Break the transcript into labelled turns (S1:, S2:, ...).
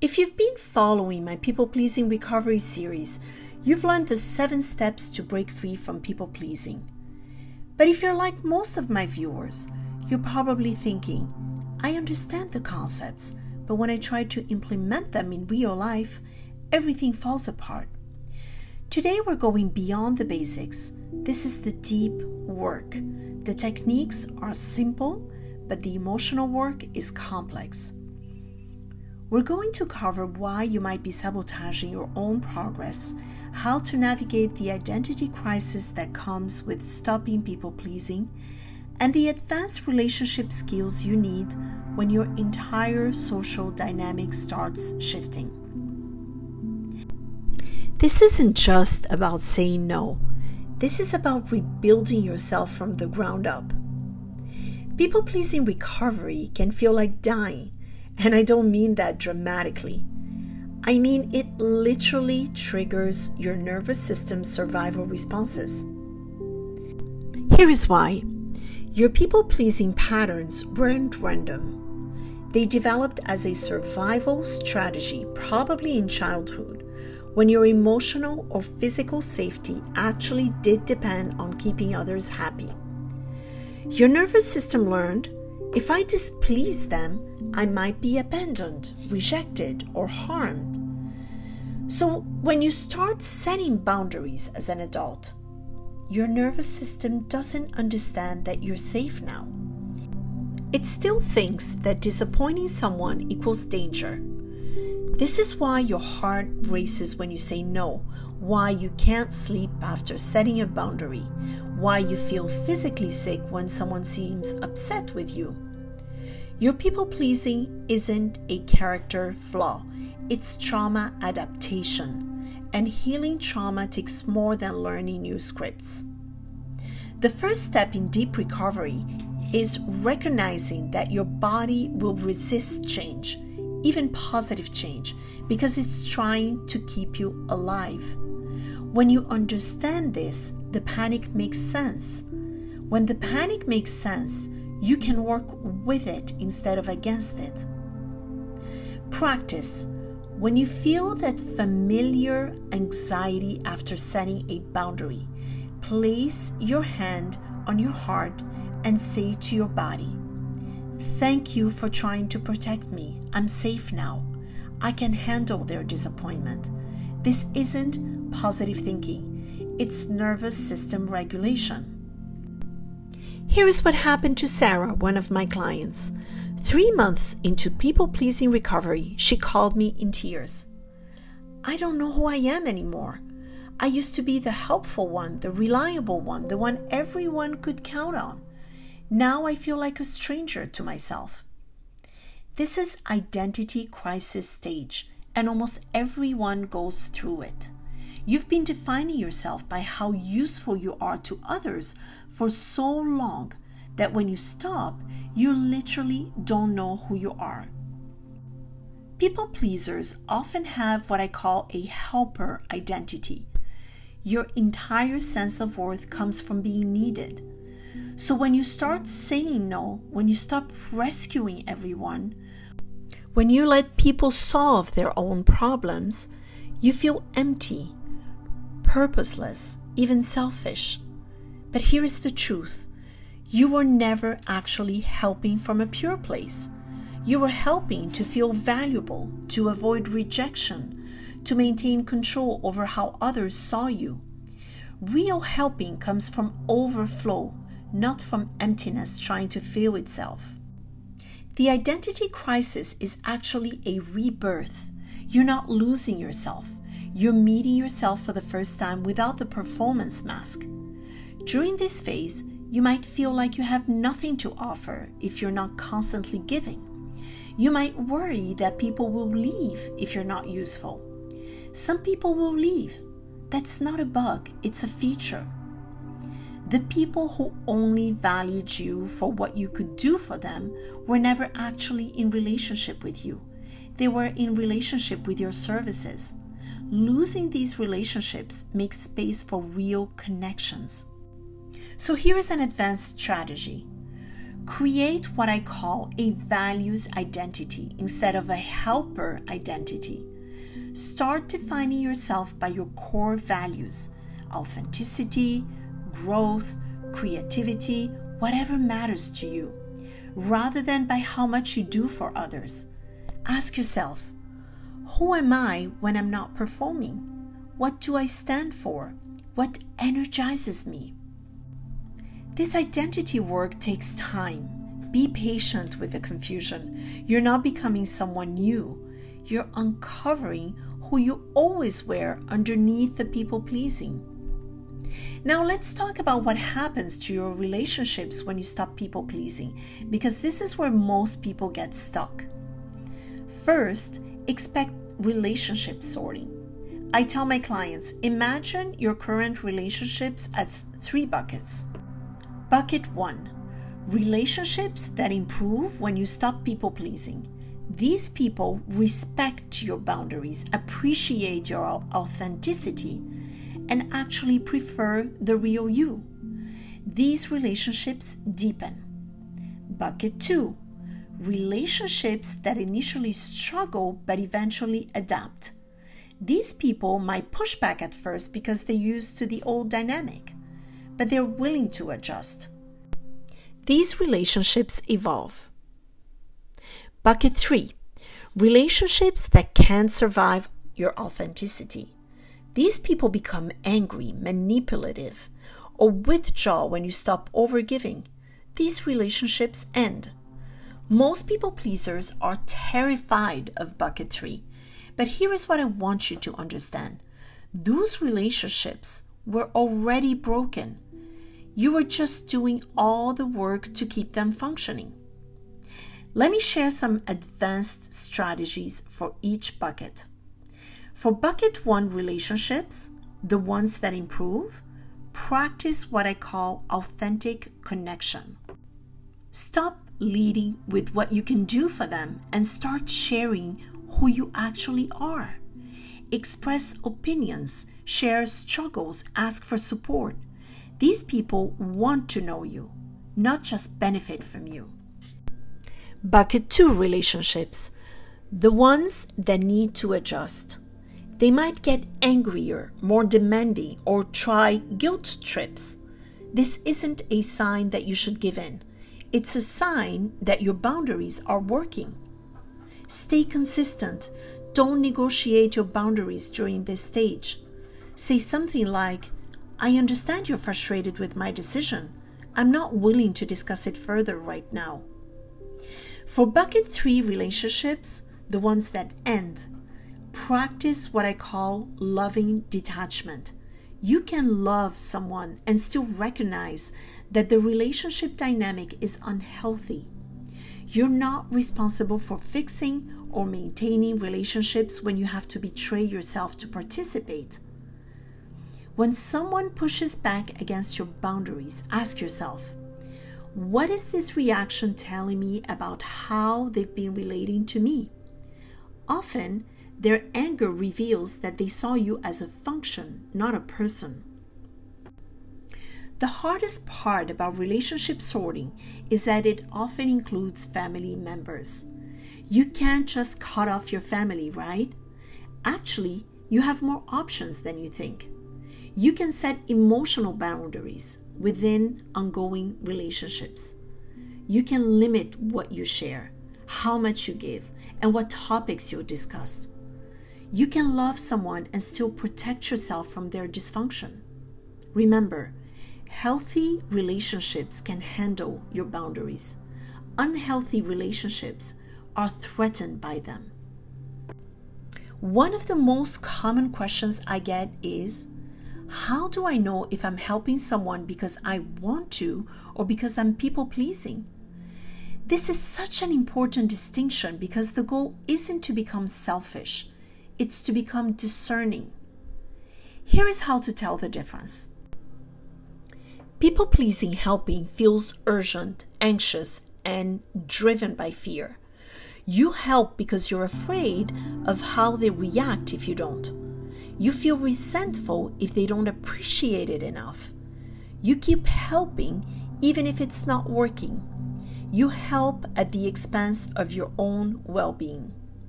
S1: If you've been following my People Pleasing Recovery series, you've learned the 7 steps to break free from people pleasing. But if you're like most of my viewers, you're probably thinking, I understand the concepts, but when I try to implement them in real life, everything falls apart. Today we're going beyond the basics. This is the deep work. The techniques are simple, but the emotional work is complex. We're going to cover why you might be sabotaging your own progress, how to navigate the identity crisis that comes with stopping people pleasing, and the advanced relationship skills you need when your entire social dynamic starts shifting. This isn't just about saying no. This is about rebuilding yourself from the ground up. People-pleasing recovery can feel like dying, and I don't mean that dramatically. I mean it literally triggers your nervous system's survival responses. Here is why. Your people-pleasing patterns weren't random. They developed as a survival strategy, probably in childhood, when your emotional or physical safety actually did depend on keeping others happy. Your nervous system learned, if I displease them, I might be abandoned, rejected, or harmed. So when you start setting boundaries as an adult, your nervous system doesn't understand that you're safe now. It still thinks that disappointing someone equals danger. This is why your heart races when you say no, why you can't sleep after setting a boundary, why you feel physically sick when someone seems upset with you. Your people-pleasing isn't a character flaw, it's trauma adaptation, and healing trauma takes more than learning new scripts. The first step in deep recovery is recognizing that your body will resist change, even positive change, because it's trying to keep you alive. When you understand this, the panic makes sense. When the panic makes sense, you can work with it instead of against it. Practice. When you feel that familiar anxiety after setting a boundary, place your hand on your heart and say to your body, thank you for trying to protect me. I'm safe now. I can handle their disappointment. This isn't positive thinking. It's nervous system regulation. Here is what happened to Sarah, one of my clients. 3 months into people-pleasing recovery, she called me in tears. I don't know who I am anymore. I used to be the helpful one, the reliable one, the one everyone could count on. Now I feel like a stranger to myself. This is identity crisis stage, and almost everyone goes through it. You've been defining yourself by how useful you are to others for so long that when you stop, you literally don't know who you are. People pleasers often have what I call a helper identity. Your entire sense of worth comes from being needed. So when you start saying no, when you stop rescuing everyone, when you let people solve their own problems, you feel empty, purposeless, even selfish. But here is the truth. You were never actually helping from a pure place. You were helping to feel valuable, to avoid rejection, to maintain control over how others saw you. Real helping comes from overflow, not from emptiness trying to fill itself. The identity crisis is actually a rebirth. You're not losing yourself. You're meeting yourself for the first time without the performance mask. During this phase, you might feel like you have nothing to offer if you're not constantly giving. You might worry that people will leave if you're not useful. Some people will leave. That's not a bug, it's a feature. The people who only valued you for what you could do for them were never actually in relationship with you. They were in relationship with your services. Losing these relationships makes space for real connections. So here is an advanced strategy. Create what I call a values identity instead of a helper identity. Start defining yourself by your core values: authenticity, growth, creativity, whatever matters to you, rather than by how much you do for others. Ask yourself, who am I when I'm not performing? What do I stand for? What energizes me? This identity work takes time. Be patient with the confusion. You're not becoming someone new. You're uncovering who you always were underneath the people-pleasing. Now let's talk about what happens to your relationships when you stop people-pleasing, because this is where most people get stuck. First, expect relationship sorting. I tell my clients, imagine your current relationships as 3 buckets. Bucket 1, relationships that improve when you stop people-pleasing. These people respect your boundaries, appreciate your authenticity, and actually prefer the real you. These relationships deepen. Bucket 2, relationships that initially struggle but eventually adapt. These people might push back at first because they're used to the old dynamic, but they're willing to adjust. These relationships evolve. Bucket 3, relationships that can't survive your authenticity. These people become angry, manipulative, or withdraw when you stop overgiving. These relationships end. Most people pleasers are terrified of bucket 3, but here is what I want you to understand. Those relationships were already broken. You were just doing all the work to keep them functioning. Let me share some advanced strategies for each bucket. For bucket 1 relationships, the ones that improve, practice what I call authentic connection. Stop leading with what you can do for them and start sharing who you actually are. Express opinions, share struggles, ask for support. These people want to know you, not just benefit from you. Bucket 2 relationships, the ones that need to adjust. They might get angrier, more demanding, or try guilt trips. This isn't a sign that you should give in. It's a sign that your boundaries are working. Stay consistent. Don't negotiate your boundaries during this stage. Say something like, I understand you're frustrated with my decision. I'm not willing to discuss it further right now. For bucket 3 relationships, the ones that end, practice what I call loving detachment. You can love someone and still recognize that the relationship dynamic is unhealthy. You're not responsible for fixing or maintaining relationships when you have to betray yourself to participate. When someone pushes back against your boundaries, ask yourself, what is this reaction telling me about how they've been relating to me? Often, their anger reveals that they saw you as a function, not a person. The hardest part about relationship sorting is that it often includes family members. You can't just cut off your family, right? Actually, you have more options than you think. You can set emotional boundaries within ongoing relationships. You can limit what you share, how much you give, and what topics you discuss. You can love someone and still protect yourself from their dysfunction. Remember, healthy relationships can handle your boundaries. Unhealthy relationships are threatened by them. One of the most common questions I get is, how do I know if I'm helping someone because I want to or because I'm people-pleasing? This is such an important distinction because the goal isn't to become selfish. It's to become discerning. Here is how to tell the difference. People-pleasing helping feels urgent, anxious, and driven by fear. You help because you're afraid of how they react if you don't. You feel resentful if they don't appreciate it enough. You keep helping even if it's not working. you help at the expense of your own well being.